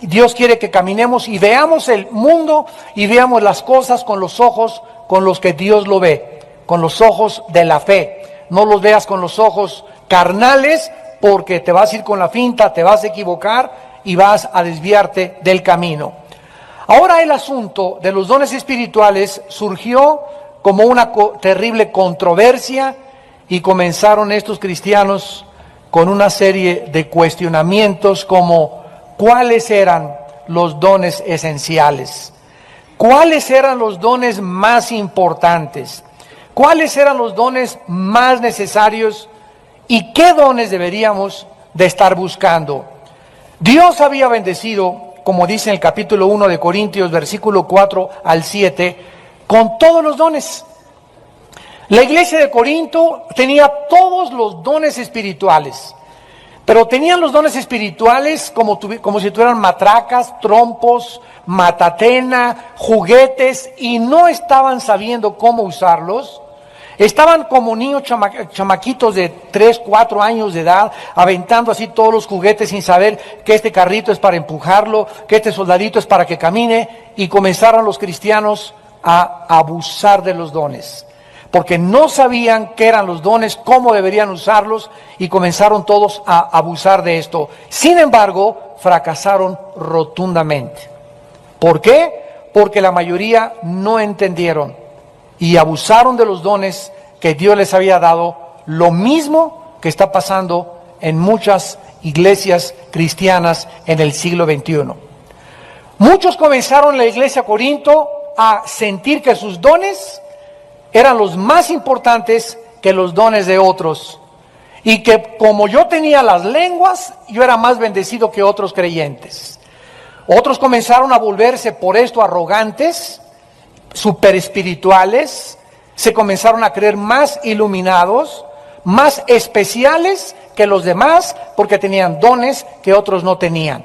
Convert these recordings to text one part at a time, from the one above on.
Dios quiere que caminemos y veamos el mundo y veamos las cosas con los ojos con los que Dios lo ve, con los ojos de la fe. No los veas con los ojos carnales, porque te vas a ir con la finta, te vas a equivocar y vas a desviarte del camino. Ahora el asunto de los dones espirituales surgió como una terrible controversia y comenzaron estos cristianos con una serie de cuestionamientos como ¿cuáles eran los dones esenciales? ¿Cuáles eran los dones más importantes? ¿Cuáles eran los dones más necesarios? ¿Y qué dones deberíamos de estar buscando? Dios había bendecido, como dice en el capítulo 1 de Corintios, versículo 4 al 7, con todos los dones. La iglesia de Corinto tenía todos los dones espirituales, pero tenían los dones espirituales como si tuvieran matracas, trompos, matatena, juguetes, y no estaban sabiendo cómo usarlos. Estaban como niños chamaquitos de 3, 4 años de edad, aventando así todos los juguetes sin saber que este carrito es para empujarlo, que este soldadito es para que camine, y comenzaron los cristianos a abusar de los dones, porque no sabían qué eran los dones, cómo deberían usarlos, y comenzaron todos a abusar de esto. Sin embargo, fracasaron rotundamente. ¿Por qué? Porque la mayoría no entendieron y abusaron de los dones que Dios les había dado, lo mismo que está pasando en muchas iglesias cristianas en el siglo XXI. Muchos comenzaron en la iglesia de Corinto a sentir que sus dones eran los más importantes que los dones de otros, y que como yo tenía las lenguas, yo era más bendecido que otros creyentes. Otros comenzaron a volverse por esto arrogantes, super espirituales, se comenzaron a creer más iluminados, más especiales que los demás, porque tenían dones que otros no tenían.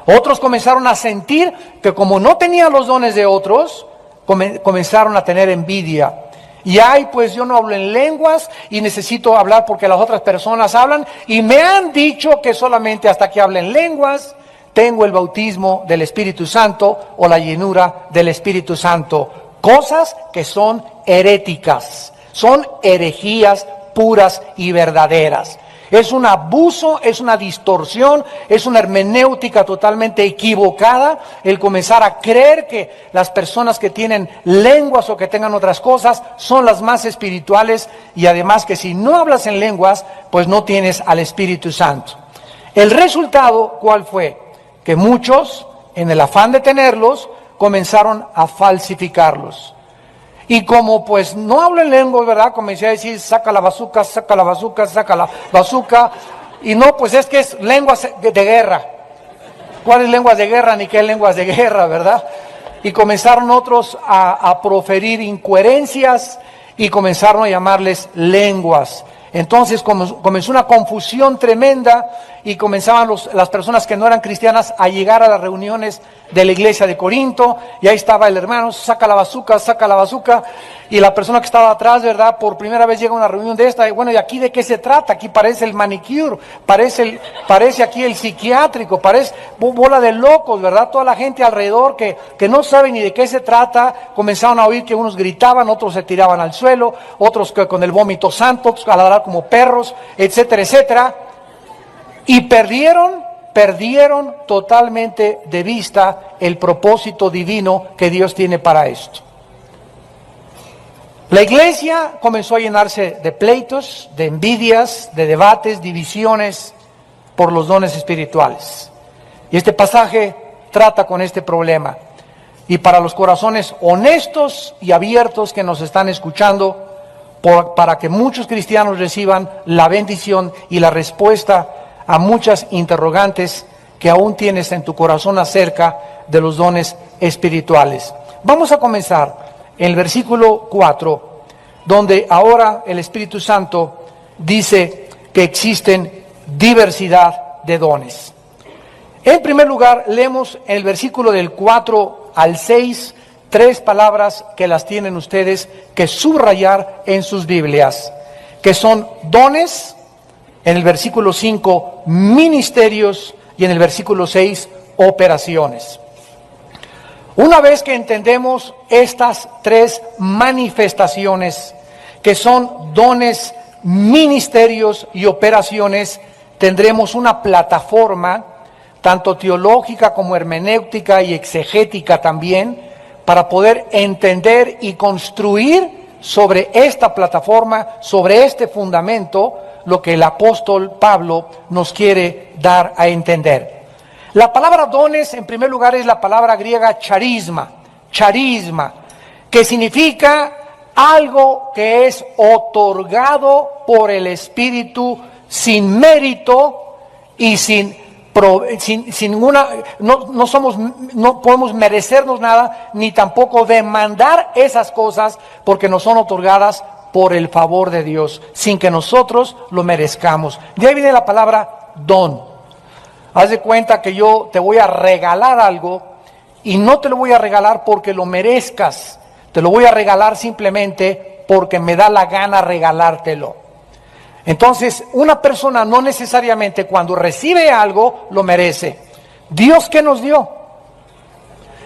Otros comenzaron a sentir que como no tenían los dones de otros, comenzaron a tener envidia. Y ay, pues yo no hablo en lenguas y necesito hablar porque las otras personas hablan, y me han dicho que solamente hasta que hablen lenguas tengo el bautismo del Espíritu Santo o la llenura del Espíritu Santo. Cosas que son heréticas, son herejías puras y verdaderas. Es un abuso, es una distorsión, es una hermenéutica totalmente equivocada el comenzar a creer que las personas que tienen lenguas o que tengan otras cosas son las más espirituales, y además que si no hablas en lenguas, pues no tienes al Espíritu Santo. El resultado, ¿cuál fue? Que muchos, en el afán de tenerlos, comenzaron a falsificarlos. Y como pues no hablo en lenguas, ¿verdad? Comencé a decir, saca la bazuca, saca la bazuca, saca la bazuca. Y no, pues es que es lenguas de guerra. ¿Cuáles lenguas de guerra? Ni qué lenguas de guerra, ¿verdad? Y comenzaron otros a proferir incoherencias y comenzaron a llamarles lenguas. Entonces comenzó una confusión tremenda, y comenzaban las personas que no eran cristianas a llegar a las reuniones de la iglesia de Corinto, y ahí estaba el hermano, saca la bazuca, y la persona que estaba atrás, ¿verdad? Por primera vez llega a una reunión de esta, y bueno, ¿y aquí de qué se trata? Aquí parece el manicure, parece aquí el psiquiátrico, parece bola de locos, ¿verdad? Toda la gente alrededor que no sabe ni de qué se trata, comenzaron a oír que unos gritaban, otros se tiraban al suelo, otros que con el vómito santo, otros a ladrar como perros, etcétera, etcétera. Y perdieron totalmente de vista el propósito divino que Dios tiene para esto. La iglesia comenzó a llenarse de pleitos, de envidias, de debates, divisiones por los dones espirituales. Y este pasaje trata con este problema. Y para los corazones honestos y abiertos que nos están escuchando, para que muchos cristianos reciban la bendición y la respuesta a muchas interrogantes que aún tienes en tu corazón acerca de los dones espirituales. Vamos a comenzar en el versículo 4, donde ahora el Espíritu Santo dice que existen diversidad de dones. En primer lugar, leemos en el versículo del 4 al 6, 3 palabras que las tienen ustedes que subrayar en sus Biblias, que son dones, en el versículo 5, ministerios, y en el versículo 6, operaciones. Una vez que entendemos estas tres manifestaciones, que son dones, ministerios y operaciones, tendremos una plataforma, tanto teológica como hermenéutica y exegética también, para poder entender y construir sobre esta plataforma, sobre este fundamento, lo que el apóstol Pablo nos quiere dar a entender. La palabra dones, en primer lugar, es la palabra griega charisma, que significa algo que es otorgado por el Espíritu sin mérito y sin ninguna, no podemos merecernos nada, ni tampoco demandar esas cosas, porque nos son otorgadas por el favor de Dios, sin que nosotros lo merezcamos. De ahí viene la palabra don. Haz de cuenta que yo te voy a regalar algo, y no te lo voy a regalar porque lo merezcas, te lo voy a regalar simplemente porque me da la gana regalártelo. Entonces, una persona no necesariamente cuando recibe algo lo merece. ¿Dios qué nos dio?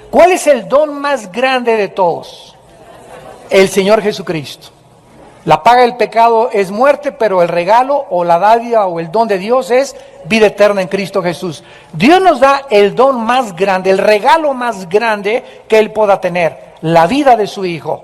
¿Cuál es el don más grande de todos? El Señor Jesucristo. La paga del pecado es muerte, pero el regalo o la dádiva o el don de Dios es vida eterna en Cristo Jesús. Dios nos da el don más grande, el regalo más grande que Él pueda tener, la vida de su Hijo.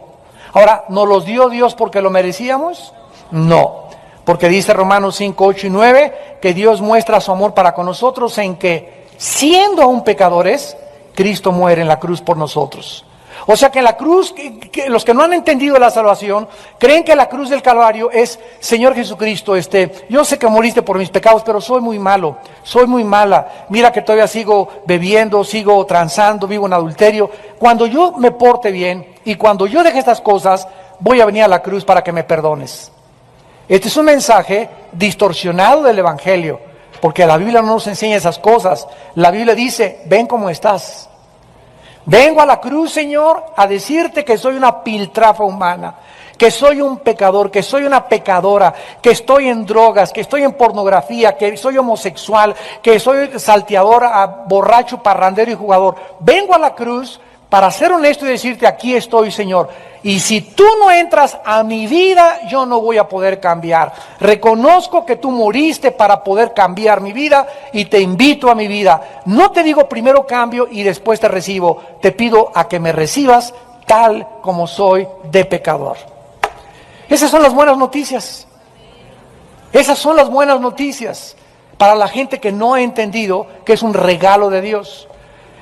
Ahora, ¿nos los dio Dios porque lo merecíamos? No, porque dice Romanos 5, 8 y 9, que Dios muestra su amor para con nosotros en que, siendo aún pecadores, Cristo muere en la cruz por nosotros. O sea que en la cruz, los que no han entendido la salvación, creen que la cruz del Calvario es, Señor Jesucristo, yo sé que moriste por mis pecados, pero soy muy malo, soy muy mala. Mira que todavía sigo bebiendo, sigo transando, vivo en adulterio. Cuando yo me porte bien y cuando yo deje estas cosas, voy a venir a la cruz para que me perdones. Este es un mensaje distorsionado del Evangelio, porque la Biblia no nos enseña esas cosas. La Biblia dice, ven como estás. Vengo a la cruz, Señor, a decirte que soy una piltrafa humana, que soy un pecador, que soy una pecadora, que estoy en drogas, que estoy en pornografía, que soy homosexual, que soy salteador, borracho, parrandero y jugador. Vengo a la cruz para ser honesto y decirte, aquí estoy, Señor. Y si tú no entras a mi vida, yo no voy a poder cambiar. Reconozco que tú moriste para poder cambiar mi vida y te invito a mi vida. No te digo primero cambio y después te recibo. Te pido a que me recibas tal como soy de pecador. Esas son las buenas noticias. Esas son las buenas noticias para la gente que no ha entendido que es un regalo de Dios.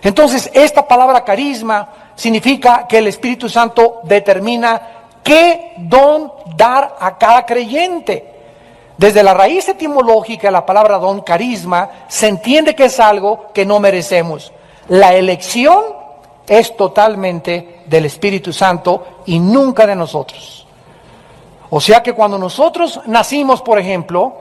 Entonces, esta palabra carisma significa que el Espíritu Santo determina qué don dar a cada creyente. Desde la raíz etimológica de la palabra don, carisma, se entiende que es algo que no merecemos. La elección es totalmente del Espíritu Santo y nunca de nosotros. O sea que cuando nosotros nacimos, por ejemplo,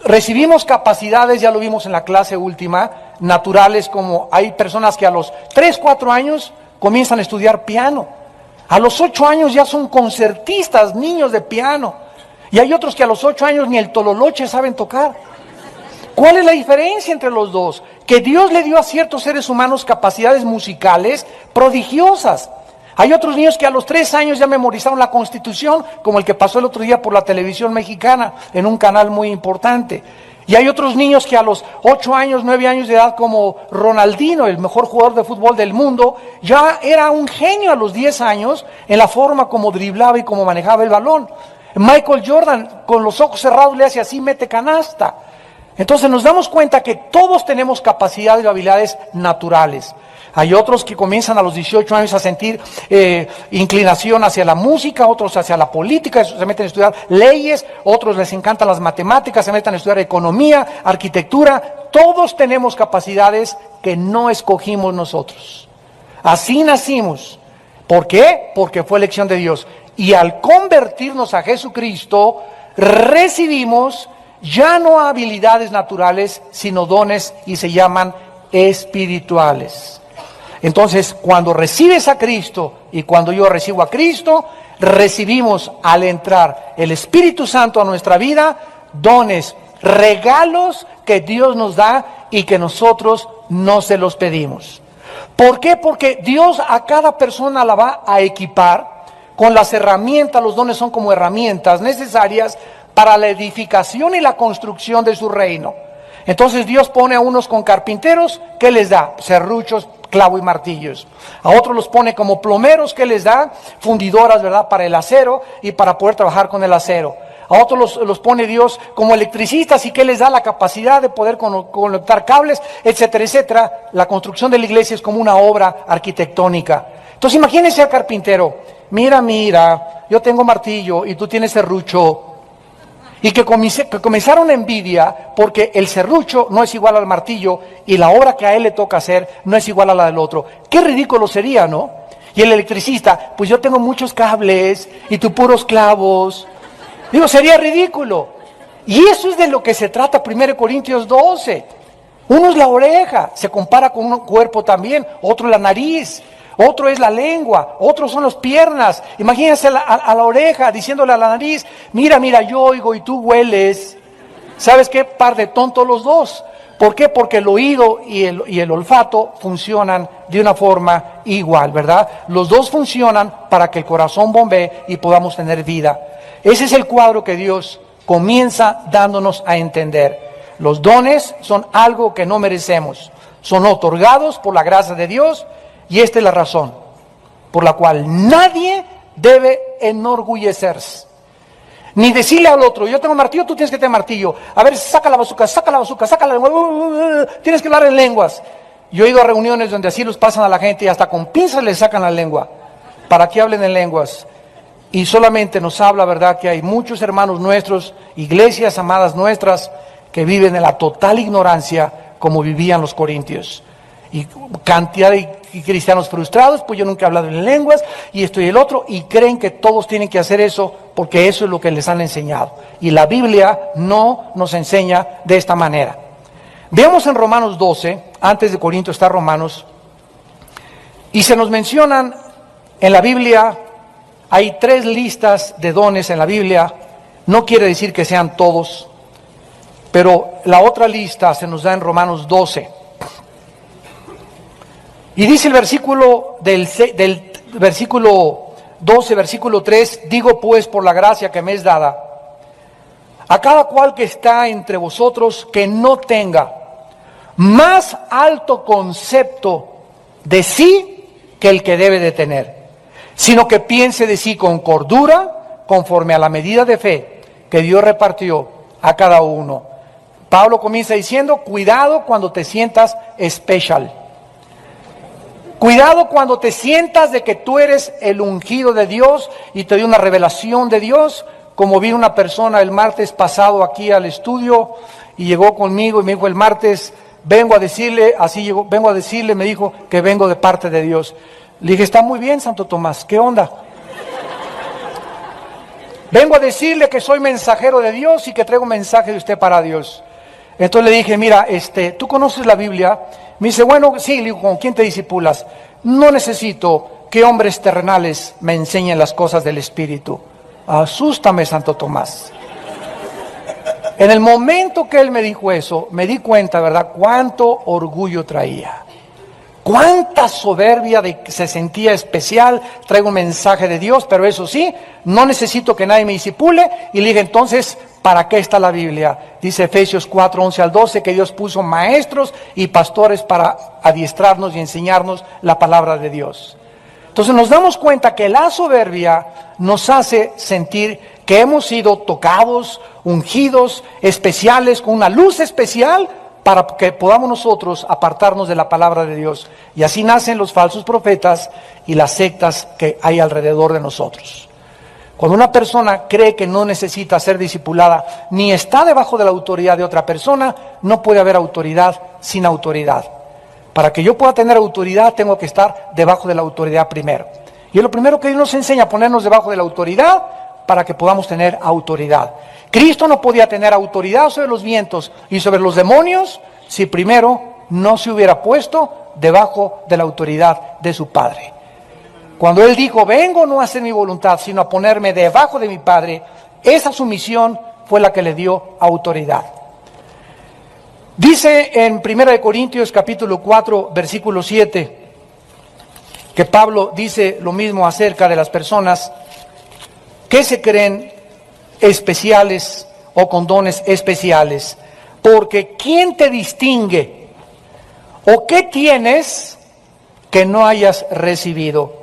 recibimos capacidades, ya lo vimos en la clase última, naturales, como hay personas que a los 3, 4 años comienzan a estudiar piano. A los 8 años ya son concertistas, niños de piano. Y hay otros que a los 8 años ni el tololoche saben tocar. ¿Cuál es la diferencia entre los dos? Que Dios le dio a ciertos seres humanos capacidades musicales prodigiosas. Hay otros niños que a los 3 años ya memorizaron la Constitución, como el que pasó el otro día por la televisión mexicana, en un canal muy importante. Y hay otros niños que a los 8 años, 9 años de edad, como Ronaldinho, el mejor jugador de fútbol del mundo, ya era un genio a los 10 años en la forma como driblaba y como manejaba el balón. Michael Jordan, con los ojos cerrados, le hace así, mete canasta. Entonces nos damos cuenta que todos tenemos capacidades y habilidades naturales. Hay otros que comienzan a los 18 años a sentir inclinación hacia la música, otros hacia la política, se meten a estudiar leyes, otros les encantan las matemáticas, se meten a estudiar economía, arquitectura. Todos tenemos capacidades que no escogimos nosotros. Así nacimos. ¿Por qué? Porque fue elección de Dios. Y al convertirnos a Jesucristo, recibimos ya no habilidades naturales, sino dones, y se llaman espirituales. Entonces, cuando recibes a Cristo y cuando yo recibo a Cristo, recibimos al entrar el Espíritu Santo a nuestra vida, dones, regalos que Dios nos da y que nosotros no se los pedimos. ¿Por qué? Porque Dios a cada persona la va a equipar con las herramientas. Los dones son como herramientas necesarias para la edificación y la construcción de su reino. Entonces Dios pone a unos con carpinteros, ¿qué les da? Serruchos, clavo y martillos. A otros los pone como plomeros, ¿qué les da? Fundidoras, ¿verdad? Para el acero y para poder trabajar con el acero. A otros los pone Dios como electricistas, y que les da la capacidad de poder conectar cables, etcétera, etcétera. La construcción de la iglesia es como una obra arquitectónica. Entonces imagínense al carpintero, mira, yo tengo martillo y tú tienes serrucho. Y que comenzaron envidia porque el serrucho no es igual al martillo y la obra que a él le toca hacer no es igual a la del otro. Qué ridículo sería, ¿no? Y el electricista, pues yo tengo muchos cables y tú puros clavos. Digo, sería ridículo. Y eso es de lo que se trata 1 Corintios 12. Uno es la oreja, se compara con un cuerpo también, otro la nariz, otro es la lengua, otros son las piernas. Imagínense a la oreja diciéndole a la nariz, mira, yo oigo y tú hueles. ¿Sabes qué? Par de tontos los dos. ¿Por qué? Porque el oído y el olfato funcionan de una forma igual, ¿verdad? Los dos funcionan para que el corazón bombee y podamos tener vida. Ese es el cuadro que Dios comienza dándonos a entender. Los dones son algo que no merecemos. Son otorgados por la gracia de Dios, y esta es la razón por la cual nadie debe enorgullecerse. Ni decirle al otro, yo tengo martillo, tú tienes que tener martillo. A ver, saca la bazuca, saca la lengua. Tienes que hablar en lenguas. Yo he ido a reuniones donde así los pasan a la gente y hasta con pinzas les sacan la lengua para que hablen en lenguas. Y solamente nos habla, ¿verdad?, que hay muchos hermanos nuestros, iglesias amadas nuestras, que viven en la total ignorancia como vivían los corintios. Y cantidad de cristianos frustrados, pues yo nunca he hablado en lenguas, y esto y el otro, y creen que todos tienen que hacer eso, porque eso es lo que les han enseñado. Y la Biblia no nos enseña de esta manera. Veamos en Romanos 12, antes de Corintios está Romanos, y se nos mencionan en la Biblia. Hay 3 listas de dones en la Biblia. No quiere decir que sean todos, pero la otra lista se nos da en Romanos 12. Y dice el versículo del versículo 12, versículo 3, digo pues por la gracia que me es dada, a cada cual que está entre vosotros que no tenga más alto concepto de sí que el que debe de tener, sino que piense de sí con cordura, conforme a la medida de fe que Dios repartió a cada uno. Pablo comienza diciendo, cuidado cuando te sientas especial. Cuidado cuando te sientas de que tú eres el ungido de Dios y te dio una revelación de Dios, como vi una persona el martes pasado aquí al estudio y llegó conmigo y me dijo el martes, vengo a decirle, me dijo que vengo de parte de Dios. Le dije, está muy bien, Santo Tomás, ¿qué onda? Vengo a decirle que soy mensajero de Dios y que traigo un mensaje de usted para Dios. Entonces le dije, mira, ¿tú conoces la Biblia? Me dice, bueno, sí. Le digo, ¿con quién te discipulas? No necesito que hombres terrenales me enseñen las cosas del Espíritu. Asústame, Santo Tomás. En el momento que él me dijo eso, me di cuenta, ¿verdad?, cuánto orgullo traía. Cuánta soberbia de que se sentía especial, traigo un mensaje de Dios, pero eso sí, no necesito que nadie me discipule. Y le dije, entonces, ¿para qué está la Biblia? Dice Efesios 4, 11 al 12, que Dios puso maestros y pastores para adiestrarnos y enseñarnos la palabra de Dios. Entonces nos damos cuenta que la soberbia nos hace sentir que hemos sido tocados, ungidos, especiales, con una luz especial, para que podamos nosotros apartarnos de la palabra de Dios. Y así nacen los falsos profetas y las sectas que hay alrededor de nosotros. Cuando una persona cree que no necesita ser discipulada, ni está debajo de la autoridad de otra persona, no puede haber autoridad sin autoridad. Para que yo pueda tener autoridad, tengo que estar debajo de la autoridad primero. Y es lo primero que Dios nos enseña, a ponernos debajo de la autoridad, para que podamos tener autoridad. Cristo no podía tener autoridad sobre los vientos y sobre los demonios si primero no se hubiera puesto debajo de la autoridad de su Padre. Cuando Él dijo, vengo no a hacer mi voluntad, sino a ponerme debajo de mi Padre, esa sumisión fue la que le dio autoridad. Dice en 1 Corintios capítulo 4, versículo 7, que Pablo dice lo mismo acerca de las personas que se creen especiales o con dones especiales. Porque ¿quién te distingue? ¿O qué tienes que no hayas recibido?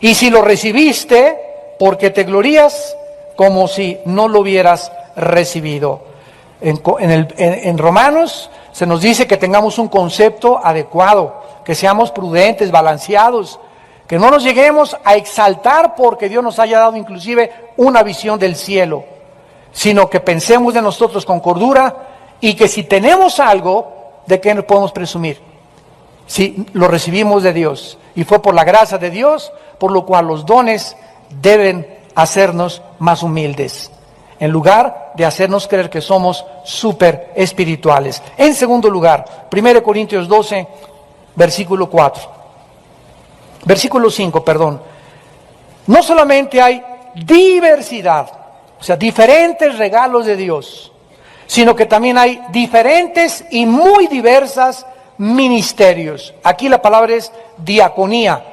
Y si lo recibiste, ¿por qué te glorías como si no lo hubieras recibido? En Romanos se nos dice que tengamos un concepto adecuado, que seamos prudentes, balanceados, que no nos lleguemos a exaltar porque Dios nos haya dado inclusive una visión del cielo, sino que pensemos de nosotros con cordura y que si tenemos algo, ¿de qué nos podemos presumir? Si lo recibimos de Dios y fue por la gracia de Dios, por lo cual los dones deben hacernos más humildes, en lugar de hacernos creer que somos súper espirituales. En segundo lugar, 1 Corintios 12, versículo 5, perdón. No solamente hay diversidad, o sea, diferentes regalos de Dios, sino que también hay diferentes y muy diversas ministerios. Aquí la palabra es diaconía.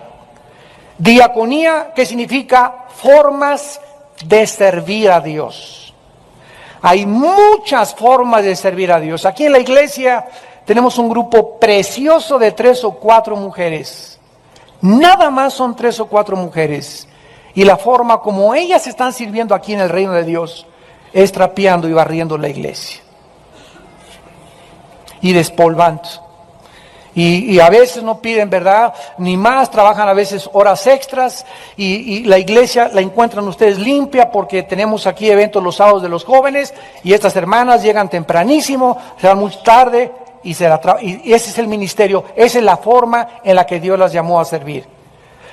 Diaconía, que significa formas de servir a Dios. Hay muchas formas de servir a Dios. Aquí en la iglesia tenemos un grupo precioso de 3 o 4 mujeres. Nada más son 3 o 4 mujeres. Y la forma como ellas están sirviendo aquí en el reino de Dios es trapeando y barriendo la iglesia. Y despolvando. Y a veces no piden, ¿verdad?, ni más, trabajan a veces horas extras y la iglesia la encuentran ustedes limpia porque tenemos aquí eventos los sábados de los jóvenes y estas hermanas llegan tempranísimo, se van muy tarde y ese es el ministerio, esa es la forma en la que Dios las llamó a servir.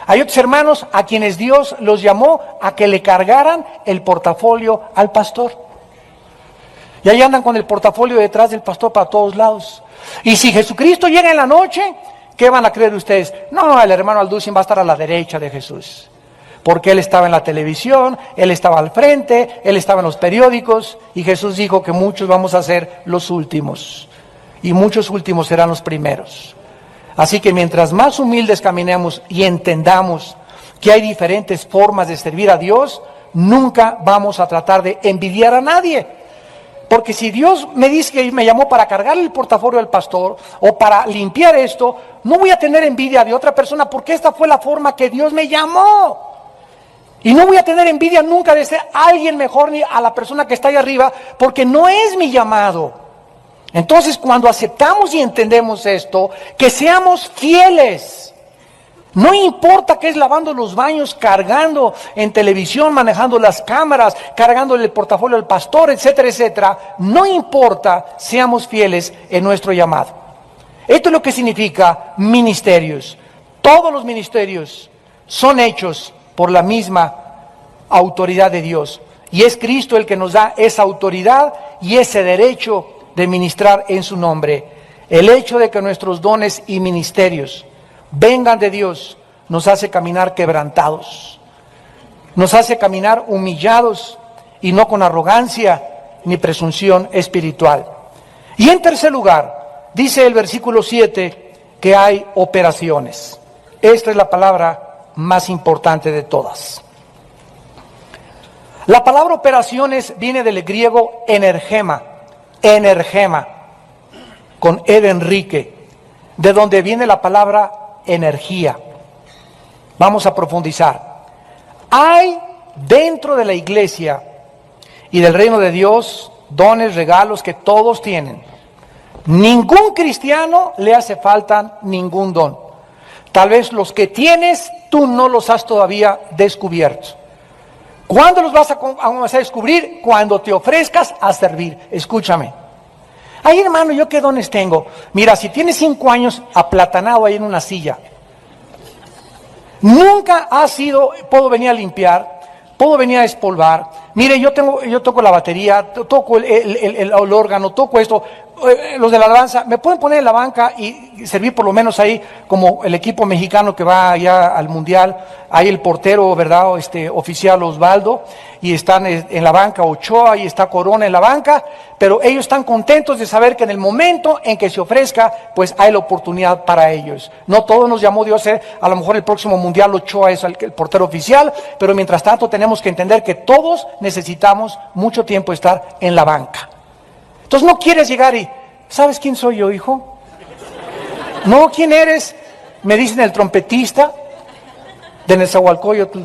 Hay otros hermanos a quienes Dios los llamó a que le cargaran el portafolio al pastor. Y ahí andan con el portafolio detrás del pastor para todos lados. Y si Jesucristo llega en la noche, ¿qué van a creer ustedes? No, el hermano Alducin va a estar a la derecha de Jesús. Porque él estaba en la televisión, él estaba al frente, él estaba en los periódicos. Y Jesús dijo que muchos vamos a ser los últimos. Y muchos últimos serán los primeros. Así que mientras más humildes caminemos y entendamos que hay diferentes formas de servir a Dios, nunca vamos a tratar de envidiar a nadie. Porque si Dios me dice que me llamó para cargarle el portafolio al pastor o para limpiar esto, no voy a tener envidia de otra persona porque esta fue la forma que Dios me llamó. Y no voy a tener envidia nunca de ser alguien mejor ni a la persona que está ahí arriba porque no es mi llamado. Entonces, cuando aceptamos y entendemos esto, que seamos fieles. No importa que es lavando los baños, cargando en televisión, manejando las cámaras, cargándole el portafolio al pastor, etcétera, etcétera. No importa, seamos fieles en nuestro llamado. Esto es lo que significa ministerios. Todos los ministerios son hechos por la misma autoridad de Dios. Y es Cristo el que nos da esa autoridad y ese derecho de ministrar en su nombre. El hecho de que nuestros dones y ministerios vengan de Dios nos hace caminar quebrantados, nos hace caminar humillados y no con arrogancia ni presunción espiritual. Y en tercer lugar, dice el versículo 7 que hay operaciones. Esta es la palabra más importante de todas. La palabra operaciones viene del griego energema, con E de Enrique, de donde viene la palabra energía. Vamos a profundizar. Hay dentro de la iglesia y del reino de Dios dones, regalos que todos tienen. Ningún cristiano le hace falta ningún don. Tal vez los que tienes tú no los has todavía descubierto. ¿Cuándo los vas a descubrir? Cuando te ofrezcas a servir. Escúchame. Ay, hermano, ¿yo qué dones tengo? Mira, si tienes 5 años aplatanado ahí en una silla, nunca has sido, puedo venir a limpiar, puedo venir a despolvar. Mire, yo toco la batería, toco el órgano, toco esto. los de la alabanza, ¿me pueden poner en la banca y servir por lo menos ahí como el equipo mexicano que va allá al Mundial? Hay el portero, ¿verdad? Oficial Osvaldo, y están en la banca Ochoa, y está Corona en la banca, pero ellos están contentos de saber que en el momento en que se ofrezca, pues hay la oportunidad para ellos. No todos nos llamó Dios, a lo mejor el próximo Mundial Ochoa es el portero oficial, pero mientras tanto tenemos que entender que todos necesitamos mucho tiempo estar en la banca. Entonces no quieres llegar y, ¿sabes quién soy yo, hijo? No, ¿quién eres? Me dicen el trompetista de Nezahualcóyotl.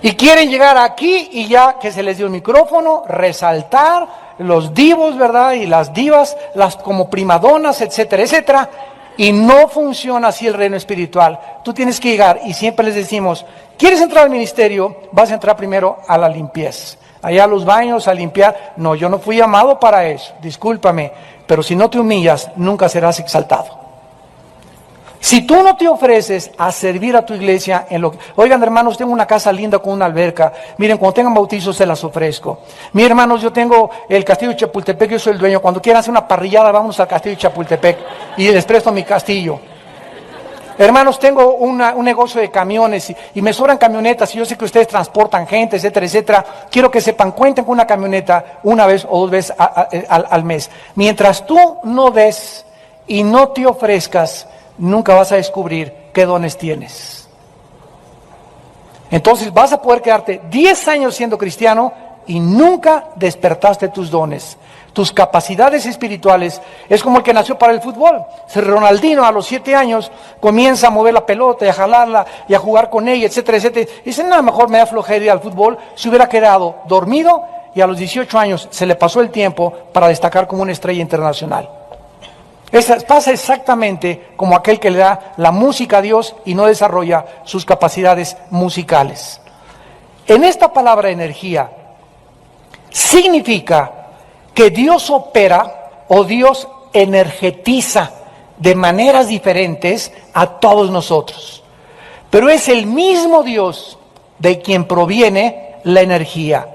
Y quieren llegar aquí y ya que se les dio el micrófono, resaltar los divos, ¿verdad? Y las divas, las como primadonas, etcétera, etcétera. Y no funciona así el reino espiritual. Tú tienes que llegar y siempre les decimos, ¿quieres entrar al ministerio? Vas a entrar primero a la limpieza. Allá a los baños, a limpiar. No, yo no fui llamado para eso, discúlpame, pero si no te humillas, nunca serás exaltado. Si tú no te ofreces a servir a tu iglesia en lo que... Oigan, hermanos, tengo una casa linda con una alberca. Miren, cuando tengan bautizos se las ofrezco. Miren, hermanos, yo tengo el castillo de Chapultepec, yo soy el dueño. Cuando quieran hacer una parrillada, vamos al castillo de Chapultepec y les presto mi castillo. Hermanos, tengo un negocio de camiones y me sobran camionetas y yo sé que ustedes transportan gente, etcétera, etcétera. Quiero que sepan, cuenten con una camioneta una vez o dos veces al mes. Mientras tú no des y no te ofrezcas, nunca vas a descubrir qué dones tienes. Entonces vas a poder quedarte 10 años siendo cristiano y nunca despertaste tus dones. Tus capacidades espirituales es como el que nació para el fútbol. Si Ronaldinho a los 7 años comienza a mover la pelota y a jalarla y a jugar con ella, etcétera, etcétera. Y dice, nada, mejor me da flojera ir al fútbol. Se hubiera quedado dormido y a los 18 años se le pasó el tiempo para destacar como una estrella internacional. Pasa exactamente como aquel que le da la música a Dios y no desarrolla sus capacidades musicales. En esta palabra energía significa que Dios opera o Dios energetiza de maneras diferentes a todos nosotros. Pero es el mismo Dios de quien proviene la energía.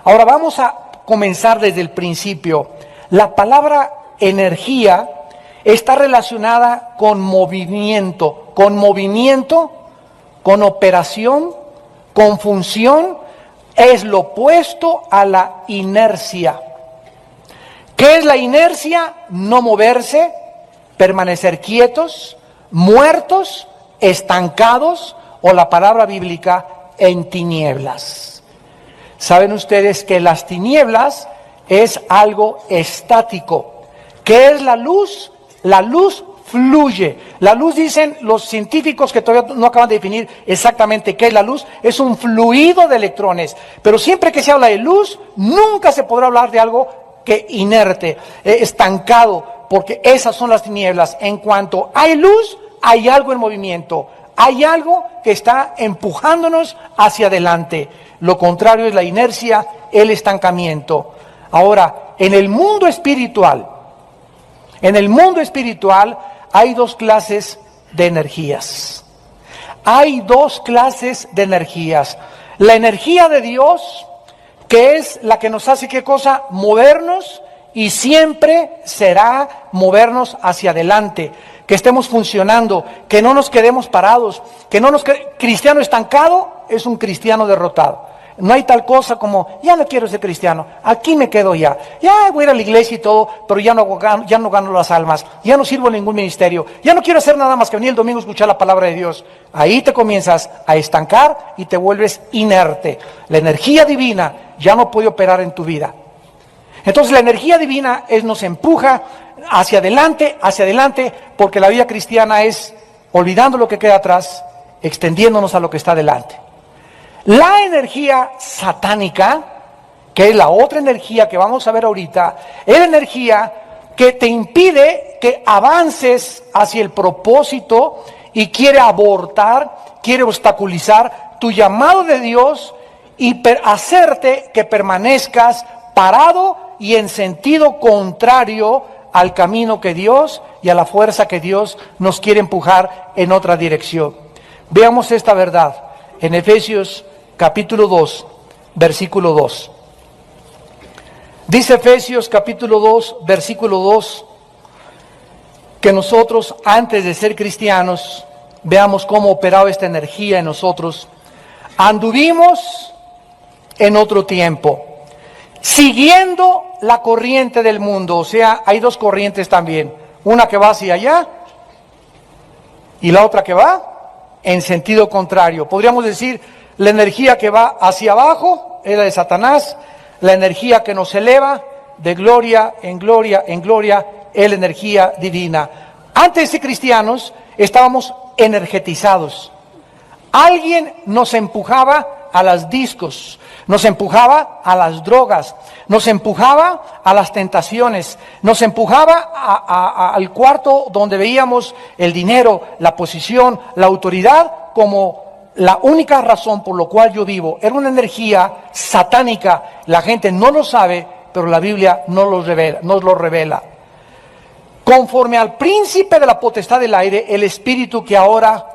Ahora vamos a comenzar desde el principio. La palabra energía está relacionada con movimiento, con operación, con función. Es lo opuesto a la inercia. ¿Qué es la inercia? No moverse, permanecer quietos, muertos, estancados, o la palabra bíblica, en tinieblas. ¿Saben ustedes que las tinieblas es algo estático? ¿Qué es la luz? La luz fluye. La luz, dicen los científicos que todavía no acaban de definir exactamente qué es la luz, es un fluido de electrones. Pero siempre que se habla de luz, nunca se podrá hablar de algo que inerte, estancado, porque esas son las tinieblas. En cuanto hay luz, hay algo en movimiento, hay algo que está empujándonos hacia adelante. Lo contrario es la inercia, el estancamiento. Ahora, en el mundo espiritual hay dos clases de energías. Hay dos clases de energías. La energía de Dios, que es la que nos hace, ¿qué cosa? Movernos, y siempre será movernos hacia adelante, que estemos funcionando, que no nos quedemos parados, cristiano estancado es un cristiano derrotado. No hay tal cosa como, ya no quiero ser cristiano, aquí me quedo ya voy a ir a la iglesia y todo, pero ya no gano las almas, ya no sirvo en ningún ministerio, ya no quiero hacer nada más que venir el domingo a escuchar la palabra de Dios. Ahí te comienzas a estancar y te vuelves inerte. La energía divina ya no puede operar en tu vida. Entonces la energía divina nos empuja hacia adelante, porque la vida cristiana es olvidando lo que queda atrás, extendiéndonos a lo que está delante. La energía satánica, que es la otra energía que vamos a ver ahorita, es la energía que te impide que avances hacia el propósito y quiere abortar, quiere obstaculizar tu llamado de Dios y hacerte que permanezcas parado y en sentido contrario al camino que Dios y a la fuerza que Dios nos quiere empujar en otra dirección. Veamos esta verdad en Efesios capítulo 2, versículo 2. Dice Efesios capítulo 2, versículo 2, que nosotros antes de ser cristianos, veamos cómo operaba esta energía en nosotros, anduvimos en otro tiempo, siguiendo la corriente del mundo. O sea, hay dos corrientes también, una que va hacia allá y la otra que va en sentido contrario. Podríamos decir, la energía que va hacia abajo es la de Satanás, la energía que nos eleva de gloria en gloria en gloria es la energía divina. Antes de ser cristianos estábamos energetizados. Alguien nos empujaba a las discos, nos empujaba a las drogas, nos empujaba a las tentaciones, nos empujaba al cuarto donde veíamos el dinero, la posición, la autoridad como la única razón por la cual yo vivo. Era una energía satánica. La gente no lo sabe, pero la Biblia nos lo revela. Conforme al príncipe de la potestad del aire, el espíritu que ahora,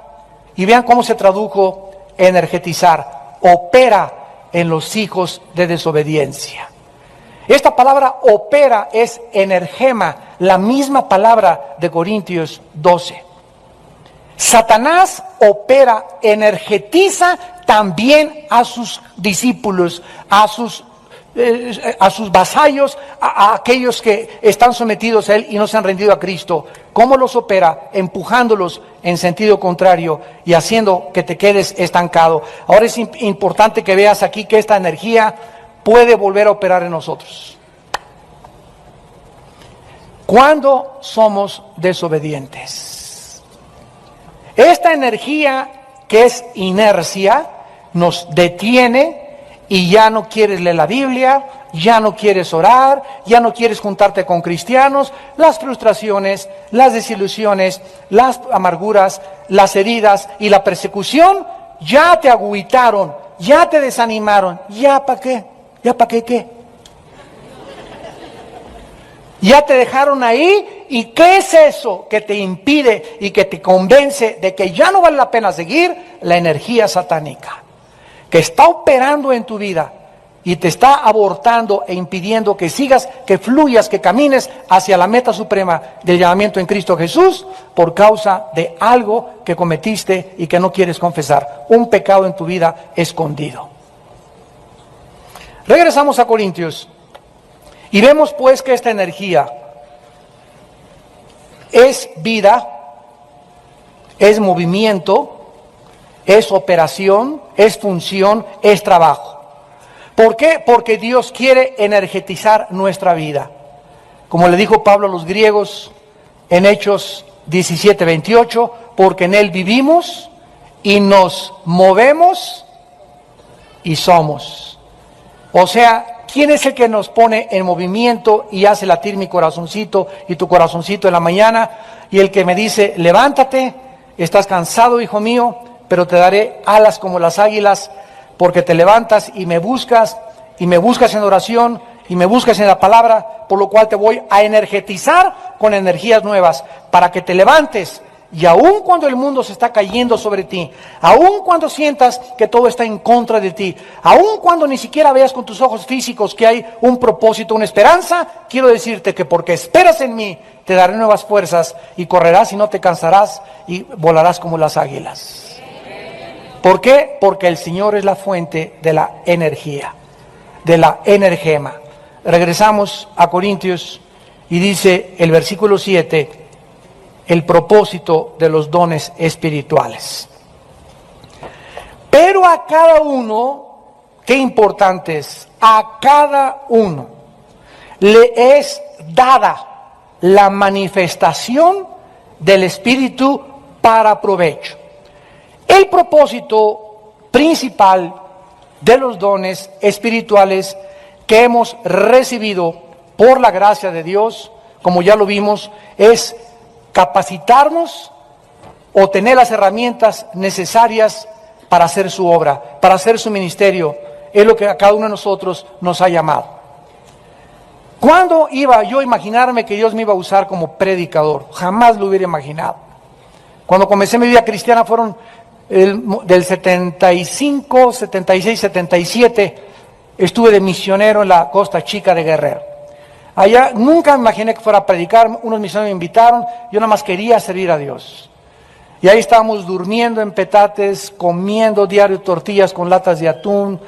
y vean cómo se tradujo energetizar, opera en los hijos de desobediencia. Esta palabra opera es energema, la misma palabra de Corintios 12. Satanás opera, energetiza también a sus discípulos, a sus vasallos, a aquellos que están sometidos a él y no se han rendido a Cristo. ¿Cómo los opera? Empujándolos en sentido contrario y haciendo que te quedes estancado. Ahora es importante que veas aquí que esta energía puede volver a operar en nosotros. Cuando somos desobedientes. Esta energía que es inercia nos detiene y ya no quieres leer la Biblia, ya no quieres orar, ya no quieres juntarte con cristianos. Las frustraciones, las desilusiones, las amarguras, las heridas y la persecución ya te agüitaron, ya te desanimaron. ¿Ya para qué? ¿Ya para qué? Ya te dejaron ahí. ¿Y qué es eso que te impide y que te convence de que ya no vale la pena seguir? La energía satánica, que está operando en tu vida y te está abortando e impidiendo que sigas, que fluyas, que camines hacia la meta suprema del llamamiento en Cristo Jesús por causa de algo que cometiste y que no quieres confesar. Un pecado en tu vida escondido. Regresamos a Corintios y vemos pues que esta energía es vida, es movimiento, es operación, es función, es trabajo. ¿Por qué? Porque Dios quiere energetizar nuestra vida. Como le dijo Pablo a los griegos en Hechos 17:28, porque en Él vivimos y nos movemos y somos. O sea, ¿quién es el que nos pone en movimiento y hace latir mi corazoncito y tu corazoncito en la mañana? Y el que me dice, levántate, estás cansado, hijo mío, pero te daré alas como las águilas, porque te levantas y me buscas en oración, y me buscas en la palabra, por lo cual te voy a energetizar con energías nuevas, para que te levantes. Y aun cuando el mundo se está cayendo sobre ti, aun cuando sientas que todo está en contra de ti, aun cuando ni siquiera veas con tus ojos físicos que hay un propósito, una esperanza, quiero decirte que porque esperas en mí, te daré nuevas fuerzas y correrás y no te cansarás y volarás como las águilas. ¿Por qué? Porque el Señor es la fuente de la energía, de la energema. Regresamos a Corintios y dice el versículo 7, el propósito de los dones espirituales. Pero a cada uno, qué importante es, a cada uno le es dada la manifestación del Espíritu para provecho. El propósito principal de los dones espirituales que hemos recibido por la gracia de Dios, como ya lo vimos, es capacitarnos o tener las herramientas necesarias para hacer su obra, para hacer su ministerio. Es lo que a cada uno de nosotros nos ha llamado. ¿Cuándo iba yo a imaginarme que Dios me iba a usar como predicador? Jamás lo hubiera imaginado. Cuando comencé mi vida cristiana fueron del 75, 76, 77, estuve de misionero en la Costa Chica de Guerrero. Allá nunca me imaginé que fuera a predicar, unos misioneros me invitaron, yo nada más quería servir a Dios. Y ahí estábamos durmiendo en petates, comiendo diario tortillas con latas de atún,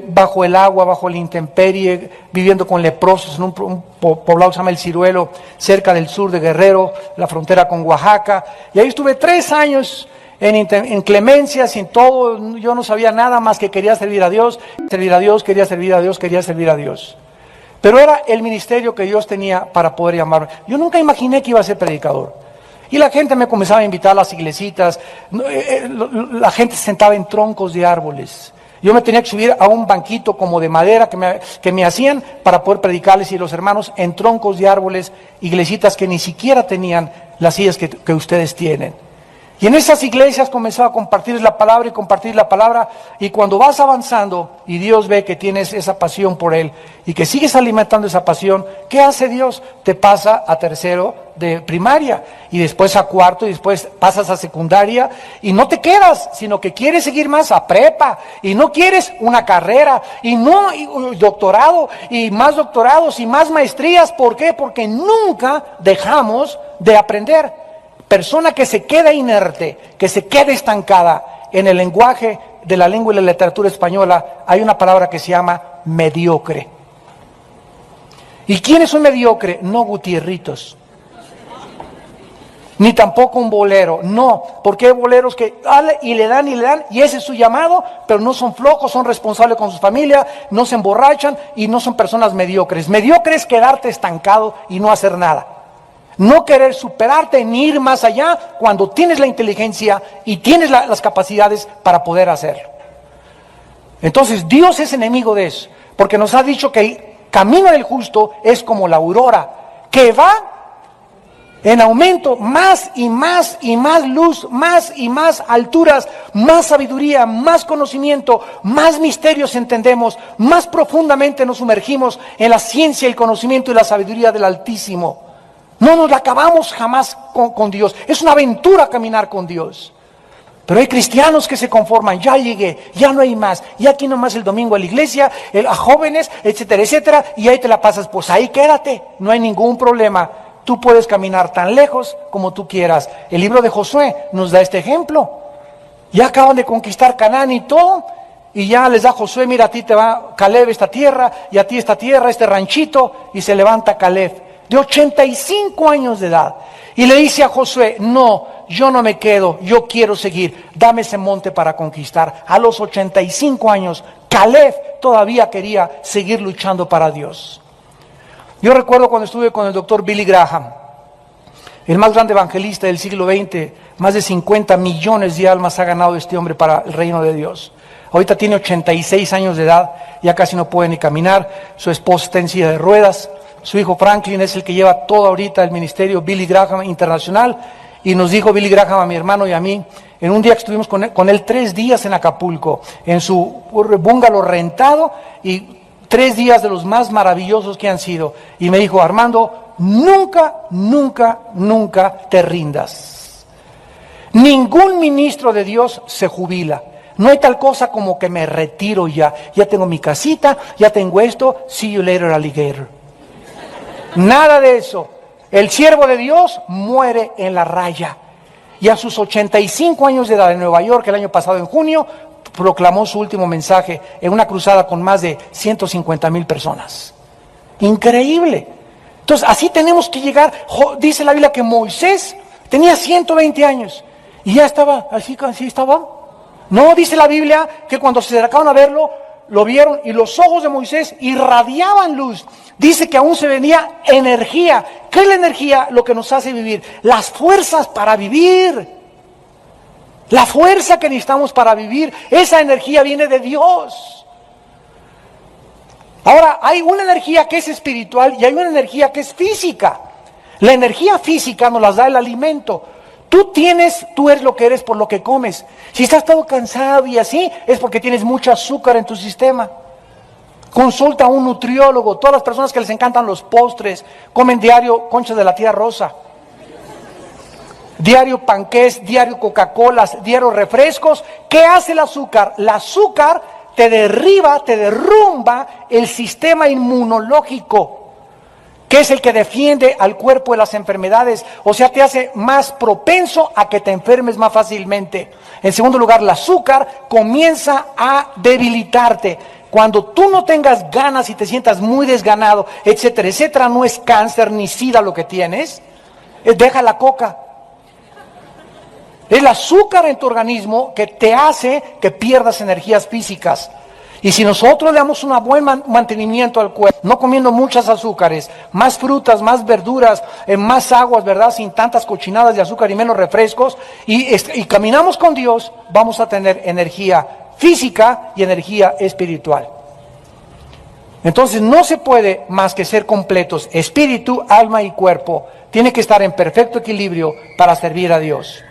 bajo el agua, bajo la intemperie, viviendo con leprosos en un poblado que se llama El Ciruelo, cerca del sur de Guerrero, la frontera con Oaxaca. Y ahí estuve 3 años en clemencia, sin todo. Yo no sabía nada más que quería servir a Dios, quería servir a Dios. Pero era el ministerio que Dios tenía para poder llamarme. Yo nunca imaginé que iba a ser predicador. Y la gente me comenzaba a invitar a las iglesitas, la gente se sentaba en troncos de árboles. Yo me tenía que subir a un banquito como de madera que me hacían para poder predicarles, y los hermanos en troncos de árboles, iglesitas que ni siquiera tenían las sillas que ustedes tienen. Y en esas iglesias comenzaba a compartir la palabra, y cuando vas avanzando y Dios ve que tienes esa pasión por Él y que sigues alimentando esa pasión, ¿qué hace Dios? Te pasa a tercero de primaria, y después a cuarto, y después pasas a secundaria, y no te quedas, sino que quieres seguir más a prepa, y no quieres una carrera, y doctorado, y más doctorados, y más maestrías. ¿Por qué? Porque nunca dejamos de aprender. Persona que se queda inerte, que se queda estancada, en el lenguaje de la lengua y la literatura española hay una palabra que se llama mediocre. ¿Y quién es un mediocre? No Gutierritos, ni tampoco un bolero, no, porque hay boleros que y le dan, y ese es su llamado, pero no son flojos, son responsables con su familia, no se emborrachan y no son personas mediocres. Mediocre es quedarte estancado y no hacer nada. No querer superarte ni ir más allá cuando tienes la inteligencia y tienes las capacidades para poder hacerlo. Entonces Dios es enemigo de eso, porque nos ha dicho que el camino del justo es como la aurora, que va en aumento, más y más y más luz, más y más alturas, más sabiduría, más conocimiento, más misterios entendemos, más profundamente nos sumergimos en la ciencia, el conocimiento y la sabiduría del Altísimo. No nos la acabamos jamás con Dios. Es una aventura caminar con Dios. Pero hay cristianos que se conforman, ya llegué, ya no hay más, y aquí nomás el domingo a la iglesia, a jóvenes, etcétera, etcétera, y ahí te la pasas. Pues ahí quédate, no hay ningún problema. Tú puedes caminar tan lejos como tú quieras. El libro de Josué nos da este ejemplo. Ya acaban de conquistar Canaán y todo, y ya les da Josué: mira, a ti te va Caleb esta tierra, y a ti esta tierra, este ranchito, y se levanta Caleb, de 85 años de edad, y le dice a Josué: no, yo no me quedo, yo quiero seguir, dame ese monte para conquistar. A los 85 años, Caleb todavía quería seguir luchando para Dios. Yo recuerdo cuando estuve con el doctor Billy Graham, el más grande evangelista del siglo XX, más de 50 millones de almas ha ganado este hombre para el reino de Dios. Ahorita tiene 86 años de edad, ya casi no puede ni caminar, su esposa está en silla de ruedas. Su hijo Franklin es el que lleva todo ahorita el ministerio Billy Graham Internacional. Y nos dijo Billy Graham a mi hermano y a mí, en un día que estuvimos con él 3 días en Acapulco, en su bungalow rentado, y 3 días de los más maravillosos que han sido. Y me dijo: Armando, nunca, nunca, nunca te rindas. Ningún ministro de Dios se jubila. No hay tal cosa como que me retiro ya tengo mi casita, ya tengo esto, see you later alligator. Nada de eso. El siervo de Dios muere en la raya. Y a sus 85 años de edad, en Nueva York, el año pasado en junio, proclamó su último mensaje en una cruzada con más de 150,000 personas. Increíble. Entonces, así tenemos que llegar. Dice la Biblia que Moisés tenía 120 años y ya estaba, así estaba. No, dice la Biblia que cuando se acercaron a verlo, lo vieron y los ojos de Moisés irradiaban luz. Dice que aún se venía energía. ¿Qué es la energía? Lo que nos hace vivir. Las fuerzas para vivir. La fuerza que necesitamos para vivir. Esa energía viene de Dios. Ahora, hay una energía que es espiritual y hay una energía que es física. La energía física nos la da el alimento. Tú eres lo que eres por lo que comes. Si estás todo cansado y así, es porque tienes mucho azúcar en tu sistema. Consulta a un nutriólogo. Todas las personas que les encantan los postres, comen diario conchas de la tía Rosa, diario panqués, diario Coca-Colas, diario refrescos. ¿Qué hace el azúcar? El azúcar te derriba, te derrumba el sistema inmunológico, que es el que defiende al cuerpo de las enfermedades. O sea, te hace más propenso a que te enfermes más fácilmente. En segundo lugar, el azúcar comienza a debilitarte. Cuando tú no tengas ganas y te sientas muy desganado, etcétera, etcétera, no es cáncer ni sida lo que tienes, deja la coca. Es el azúcar en tu organismo que te hace que pierdas energías físicas. Y si nosotros le damos un buen mantenimiento al cuerpo, no comiendo muchas azúcares, más frutas, más verduras, más aguas, ¿verdad? Sin tantas cochinadas de azúcar y menos refrescos, y caminamos con Dios, vamos a tener energía física y energía espiritual. Entonces no se puede más que ser completos, espíritu, alma y cuerpo. Tiene que estar en perfecto equilibrio para servir a Dios.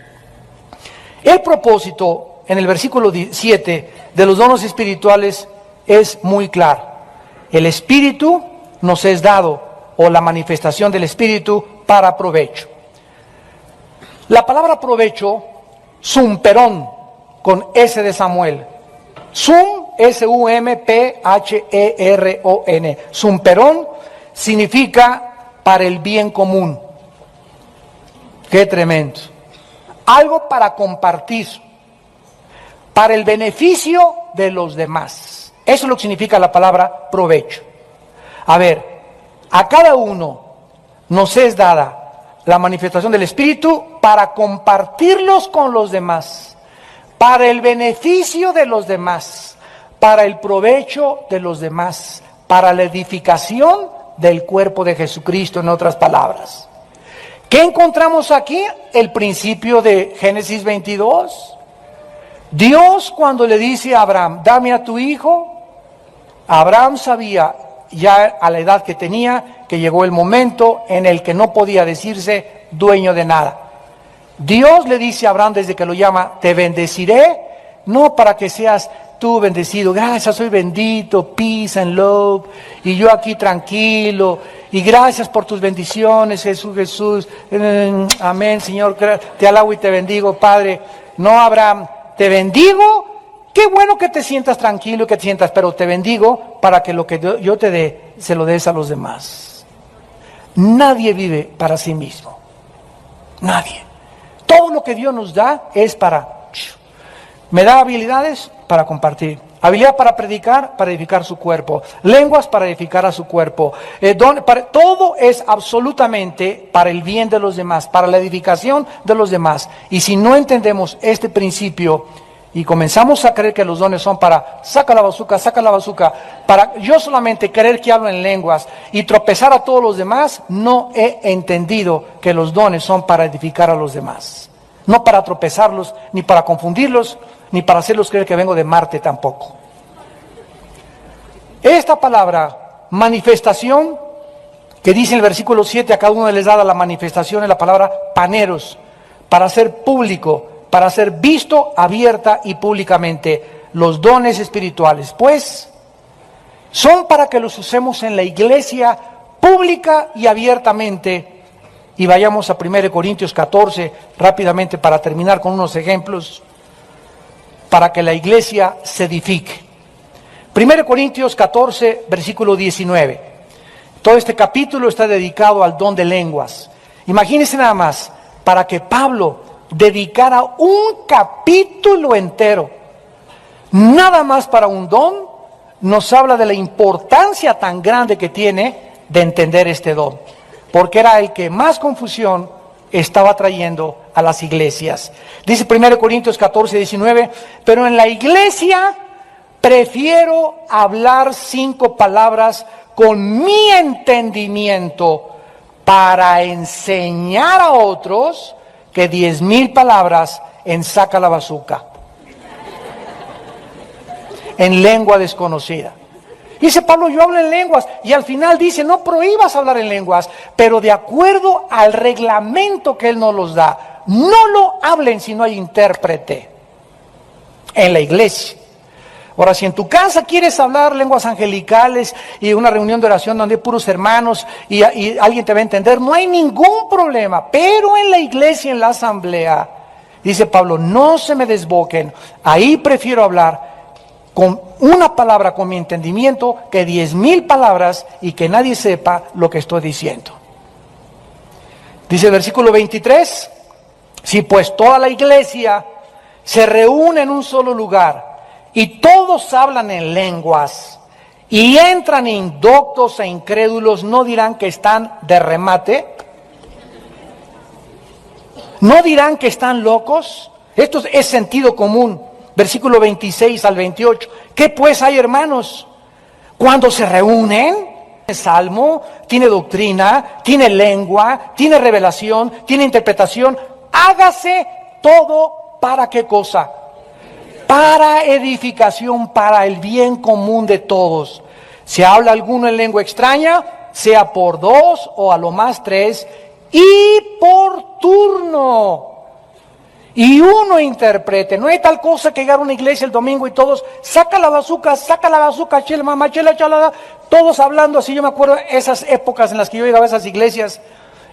El propósito en el versículo 7 de los dones espirituales es muy claro. El Espíritu nos es dado, o la manifestación del Espíritu, para provecho. La palabra provecho, sumperón, con S de Samuel. S-U-M-P-H-E-R-O-N. Sumperón significa para el bien común. Qué tremendo. Algo para compartir, para el beneficio de los demás. Eso es lo que significa la palabra provecho. A ver, a cada uno nos es dada la manifestación del Espíritu para compartirlos con los demás, para el beneficio de los demás, para el provecho de los demás, para la edificación del cuerpo de Jesucristo, en otras palabras. ¿Qué encontramos aquí? El principio de Génesis 22. Dios, cuando le dice a Abraham, dame a tu hijo, Abraham sabía ya a la edad que tenía que llegó el momento en el que no podía decirse dueño de nada. Dios le dice a Abraham desde que lo llama, te bendeciré, no para que seas tú bendecido, gracias, soy bendito, peace and love, y yo aquí tranquilo, y gracias por tus bendiciones, Jesús, amén, Señor, te alabo y te bendigo, Padre. No, Abraham, te bendigo, qué bueno que te sientas tranquilo y que te sientas, pero te bendigo para que lo que yo te dé, se lo des a los demás. Nadie vive para sí mismo, nadie. Todo lo que Dios nos da es me da habilidades para compartir, habilidad para predicar, para edificar su cuerpo, lenguas para edificar a su cuerpo, todo es absolutamente para el bien de los demás, para la edificación de los demás. Y si no entendemos este principio y comenzamos a creer que los dones son para saca la bazuca, para yo solamente creer que hablo en lenguas y tropezar a todos los demás, no he entendido que los dones son para edificar a los demás, no para tropezarlos, ni para confundirlos, ni para hacerlos creer que vengo de Marte tampoco. Esta palabra, manifestación, que dice en el versículo 7, a cada uno les da la manifestación, es la palabra paneros, para hacer público, para ser visto abierta y públicamente. Los dones espirituales, pues, son para que los usemos en la iglesia pública y abiertamente. Y vayamos a 1 Corintios 14, rápidamente para terminar con unos ejemplos, para que la iglesia se edifique. 1 Corintios 14, versículo 19. Todo este capítulo está dedicado al don de lenguas. Imagínense nada más, para que Pablo dedicara un capítulo entero, nada más para un don, nos habla de la importancia tan grande que tiene de entender este don, porque era el que más confusión estaba trayendo a las iglesias. Dice 1 Corintios 14, 19, pero en la iglesia prefiero hablar 5 palabras con mi entendimiento para enseñar a otros que 10,000 palabras en saca la bazuca, en lengua desconocida. Dice Pablo, yo hablo en lenguas, y al final dice, no prohíbas hablar en lenguas, pero de acuerdo al reglamento que Él nos los da, no lo hablen si no hay intérprete en la iglesia. Ahora, si en tu casa quieres hablar lenguas angelicales y una reunión de oración donde hay puros hermanos y alguien te va a entender, no hay ningún problema, pero en la iglesia, en la asamblea, dice Pablo, no se me desboquen, ahí prefiero hablar con una palabra, con mi entendimiento, que 10,000 palabras y que nadie sepa lo que estoy diciendo. Dice el versículo 23, si pues toda la iglesia se reúne en un solo lugar y todos hablan en lenguas y entran indoctos e incrédulos, ¿no dirán que están de remate? ¿No dirán que están locos? Esto es sentido común. Versículo 26 al 28. ¿Qué pues hay, hermanos? Cuando se reúnen, tiene salmo, tiene doctrina, tiene lengua, tiene revelación, tiene interpretación. Hágase todo, ¿para qué cosa? Para edificación, para el bien común de todos. Si habla alguno en lengua extraña, sea por 2 o a lo más 3, y por turno. Y uno interprete. No hay tal cosa que llegar a una iglesia el domingo y todos, saca la bazuca, chela, mamá, chela, chalada, todos hablando así. Yo me acuerdo esas épocas en las que yo llegaba a esas iglesias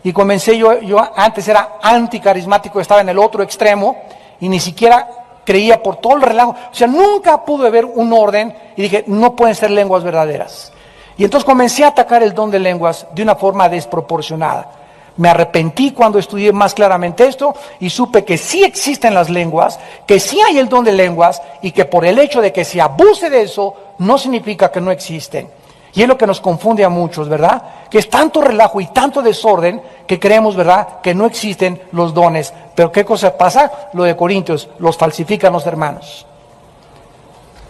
y comencé, yo antes era anticarismático, estaba en el otro extremo y ni siquiera creía por todo el relajo. O sea, nunca pude ver un orden y dije, no pueden ser lenguas verdaderas. Y entonces comencé a atacar el don de lenguas de una forma desproporcionada. Me arrepentí cuando estudié más claramente esto y supe que sí existen las lenguas, que sí hay el don de lenguas y que por el hecho de que se abuse de eso no significa que no existen. Y es lo que nos confunde a muchos, ¿verdad? Que es tanto relajo y tanto desorden que creemos, ¿verdad?, que no existen los dones. Pero ¿qué cosa pasa? Lo de Corintios, los falsifican los hermanos.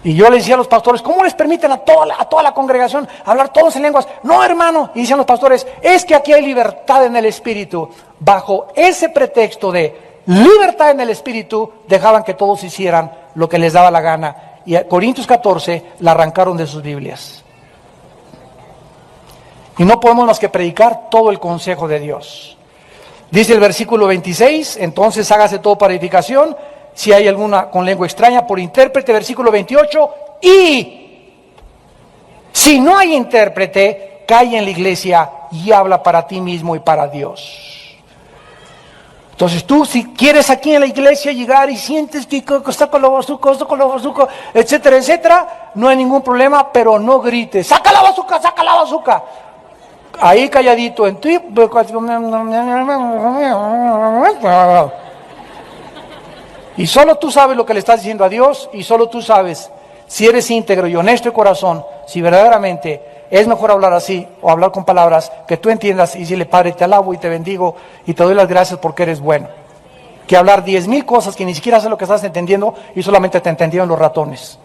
Y yo le decía a los pastores, ¿cómo les permiten a toda la congregación hablar todos en lenguas? No, hermano, y decían los pastores, es que aquí hay libertad en el Espíritu. Bajo ese pretexto de libertad en el Espíritu, dejaban que todos hicieran lo que les daba la gana. Y a Corintios 14 la arrancaron de sus Biblias. Y no podemos más que predicar todo el consejo de Dios. Dice el versículo 26, entonces hágase todo para edificación. Si hay alguna con lengua extraña, por intérprete, versículo 28, y si no hay intérprete, cae en la iglesia y habla para ti mismo y para Dios. Entonces tú, si quieres aquí en la iglesia llegar y sientes que está con la bazuca, etcétera, etcétera, no hay ningún problema, pero no grites, ¡saca la bazuca, saca la bazuca! Ahí calladito en ti, y solo tú sabes lo que le estás diciendo a Dios y solo tú sabes si eres íntegro y honesto de corazón, si verdaderamente es mejor hablar así o hablar con palabras que tú entiendas y decirle, Padre, te alabo y te bendigo y te doy las gracias porque eres bueno, que hablar 10,000 cosas que ni siquiera sé lo que estás entendiendo y solamente te entendieron los ratones.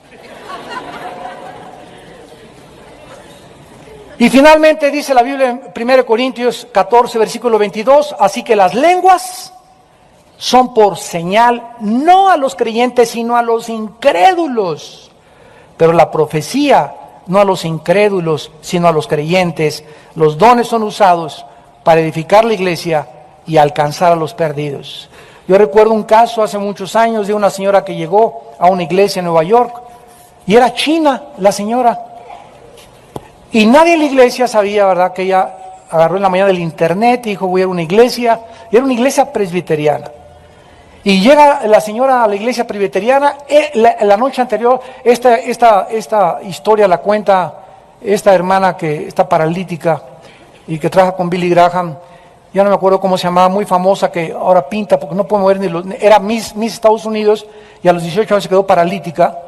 Y finalmente dice la Biblia en 1 Corintios 14, versículo 22, así que las lenguas son por señal, no a los creyentes, sino a los incrédulos. Pero la profecía, no a los incrédulos, sino a los creyentes. Los dones son usados para edificar la iglesia y alcanzar a los perdidos. Yo recuerdo un caso hace muchos años de una señora que llegó a una iglesia en Nueva York, y era china la señora. Y nadie en la iglesia sabía, ¿verdad?, que ella agarró en la mañana del internet y dijo, voy a ir a una iglesia. Y era una iglesia presbiteriana. Y llega la señora a la iglesia presbiteriana, la noche anterior, esta historia la cuenta esta hermana que está paralítica y que trabaja con Billy Graham, ya no me acuerdo cómo se llamaba, muy famosa, que ahora pinta porque no puede mover era Miss Estados Unidos, y a los 18 años se quedó paralítica,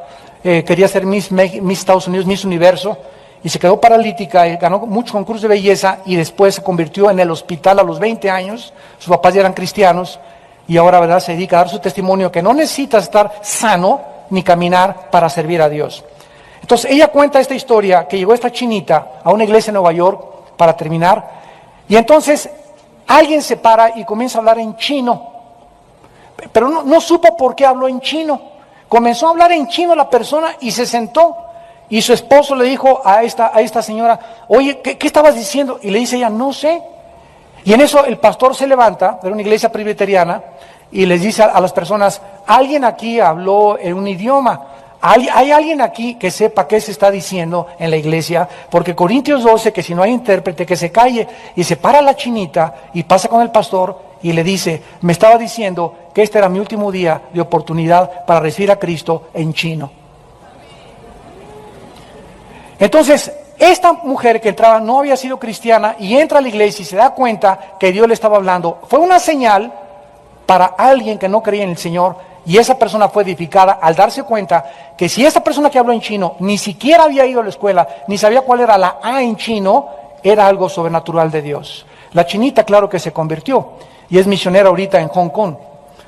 quería ser Miss Estados Unidos, Miss Universo, y se quedó paralítica, y ganó muchos concursos de belleza, y después se convirtió en el hospital a los 20 años, sus papás ya eran cristianos, y ahora, ¿verdad?, se dedica a dar su testimonio que no necesitas estar sano ni caminar para servir a Dios. Entonces, ella cuenta esta historia, que llegó esta chinita a una iglesia en Nueva York, para terminar, y entonces alguien se para y comienza a hablar en chino, pero no supo por qué habló en chino. Comenzó a hablar en chino la persona y se sentó, y su esposo le dijo a esta señora, oye, ¿qué estabas diciendo? Y le dice ella, no sé. Y en eso el pastor se levanta, de una iglesia presbiteriana, y les dice a las personas, alguien aquí habló en un idioma, ¿hay alguien aquí que sepa qué se está diciendo en la iglesia? Porque Corintios 12, que si no hay intérprete, que se calle. Y se para la chinita y pasa con el pastor y le dice, me estaba diciendo que este era mi último día de oportunidad para recibir a Cristo en chino. Entonces, esta mujer que entraba no había sido cristiana y entra a la iglesia y se da cuenta que Dios le estaba hablando. Fue una señal para alguien que no creía en el Señor, y esa persona fue edificada al darse cuenta que si esa persona que habló en chino ni siquiera había ido a la escuela, ni sabía cuál era la A en chino, era algo sobrenatural de Dios. La chinita, claro que se convirtió, y es misionera ahorita en Hong Kong,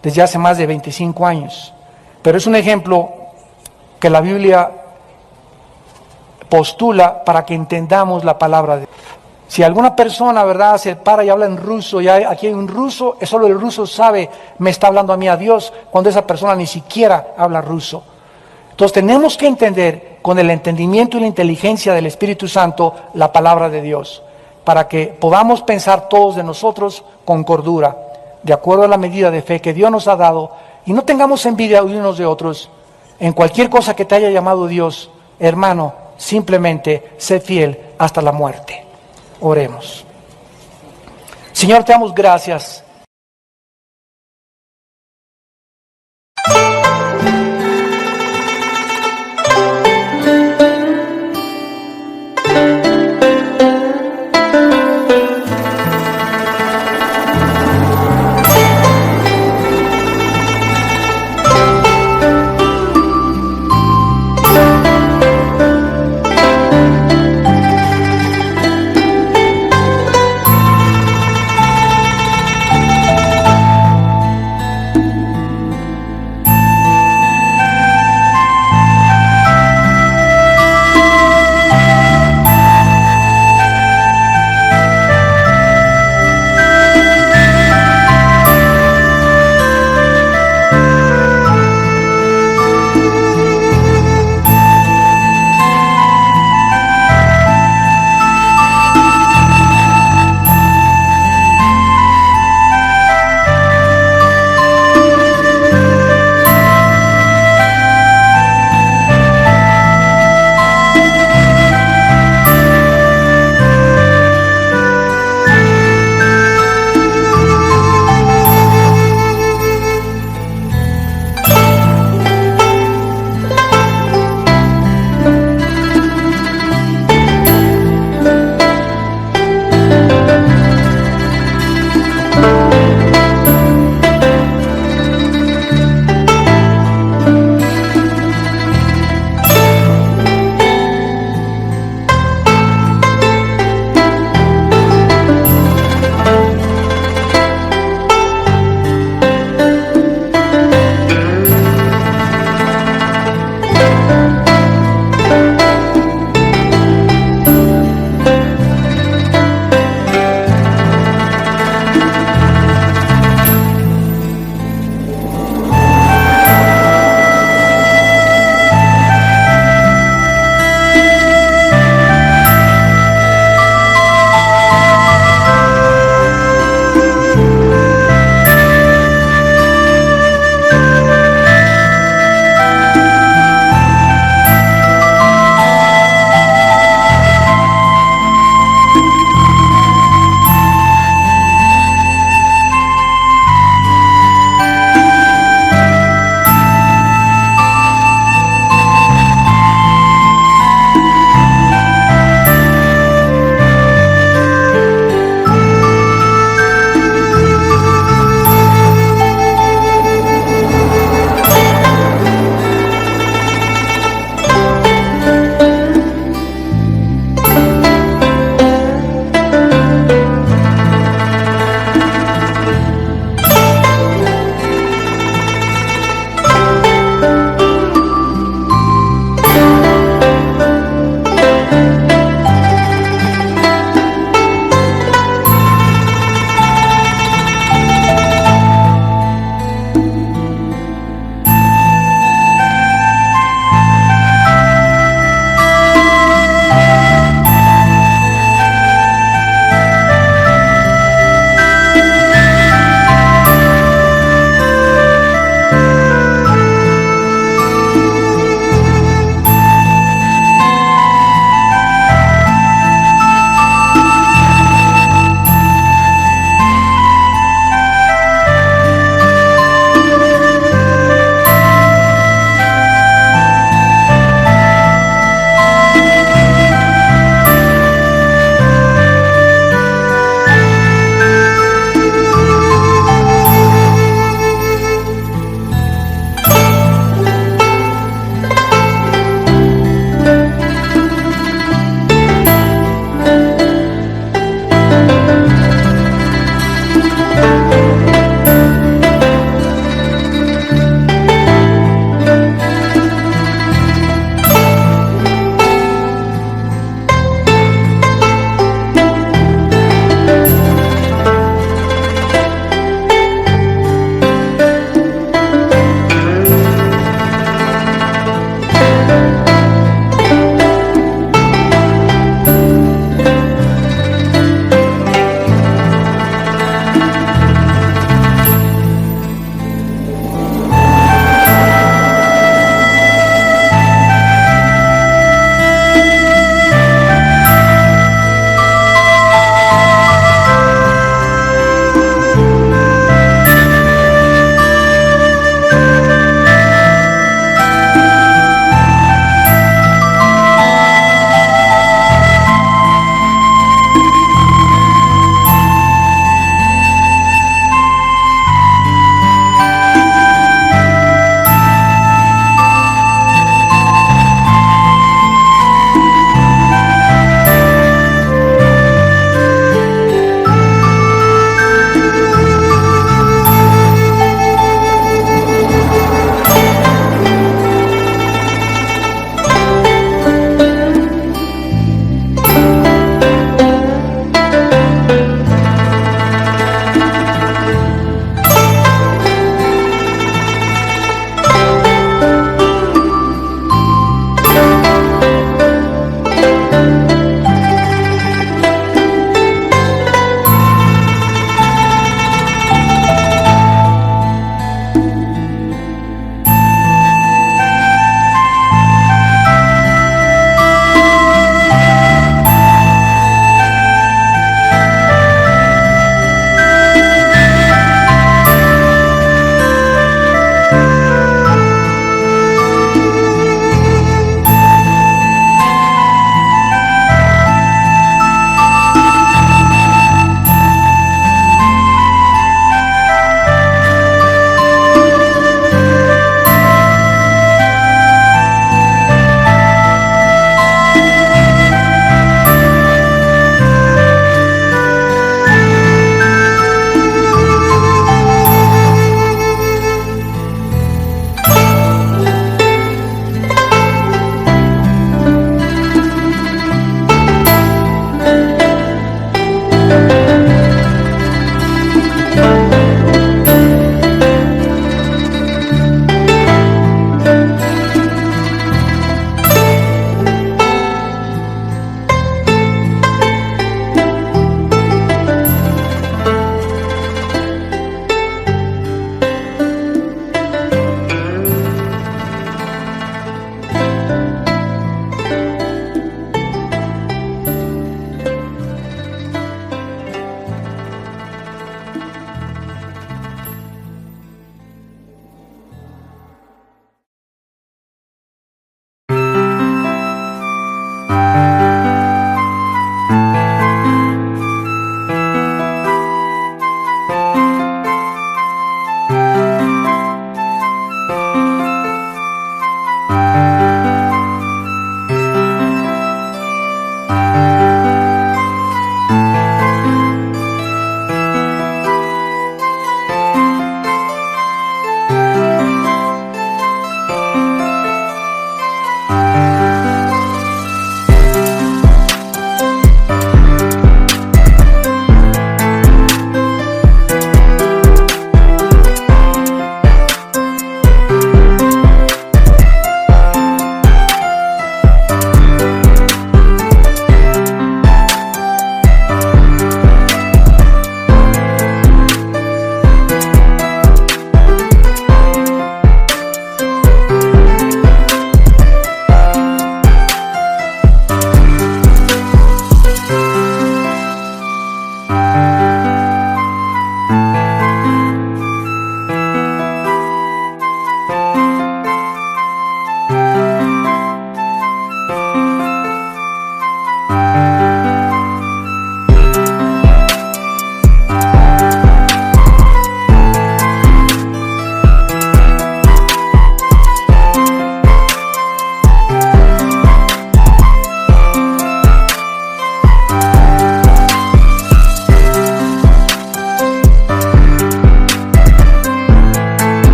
desde hace más de 25 años. Pero es un ejemplo que la Biblia postula para que entendamos la palabra de Dios. Si alguna persona, ¿verdad?, se para y habla en ruso, y aquí hay un ruso, solo el ruso sabe, me está hablando a mí a Dios, cuando esa persona ni siquiera habla ruso. Entonces tenemos que entender, con el entendimiento y la inteligencia del Espíritu Santo, la palabra de Dios, para que podamos pensar todos de nosotros con cordura, de acuerdo a la medida de fe que Dios nos ha dado, y no tengamos envidia unos de otros. En cualquier cosa que te haya llamado Dios, hermano, simplemente sé fiel hasta la muerte. Oremos. Señor, te damos gracias.